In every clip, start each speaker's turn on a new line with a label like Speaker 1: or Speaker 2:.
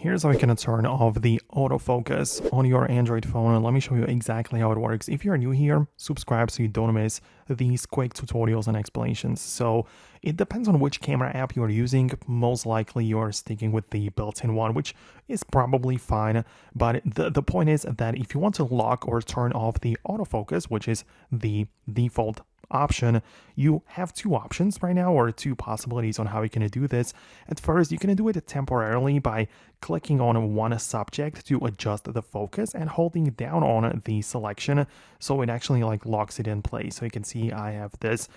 Speaker 1: Here's how you can turn off the autofocus on your Android phone, and let me show you exactly how it works. If you're new here, subscribe so you don't miss these quick tutorials and explanations. So it depends on which camera app you're using. Most likely you're sticking with the built-in one, which is probably fine. But the point is that if you want to lock or turn off the autofocus, which is the default option, you have two options right now, or two possibilities on how you can do this. At first, you can do it temporarily by clicking on one subject to adjust the focus and holding down on the selection, so it actually locks it in place. So you can see I have this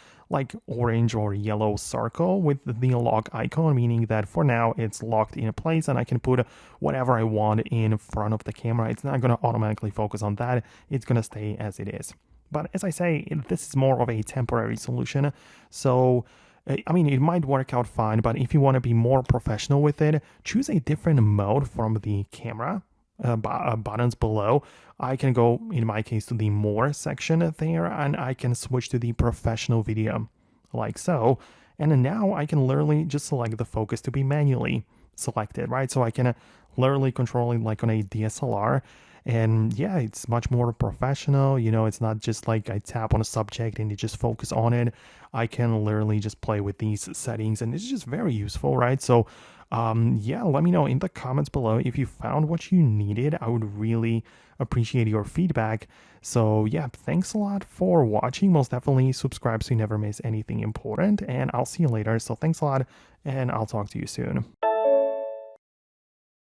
Speaker 1: orange or yellow circle with the lock icon, meaning that for now it's locked in place and I can put whatever I want in front of the camera. It's not going to automatically focus on that. It's going to stay as it is. But as I say, this is more of a temporary solution. So, I mean, it might work out fine, but if you want to be more professional with it, choose a different mode from the camera buttons below. I can go, in my case, to the More section there, and I can switch to the Professional Video, like so. And now I can literally just select the focus to be manually selected, right? So I can literally control it like on a DSLR. And yeah, it's much more professional. You know, it's not just like I tap on a subject and you just focus on it. I can literally just play with these settings, and it's just very useful, right? So yeah, let me know in the comments below if you found what you needed. I would really appreciate your feedback. So yeah, thanks a lot for watching. Most definitely subscribe so you never miss anything important, and I'll see you later. So thanks a lot, and I'll talk to you soon.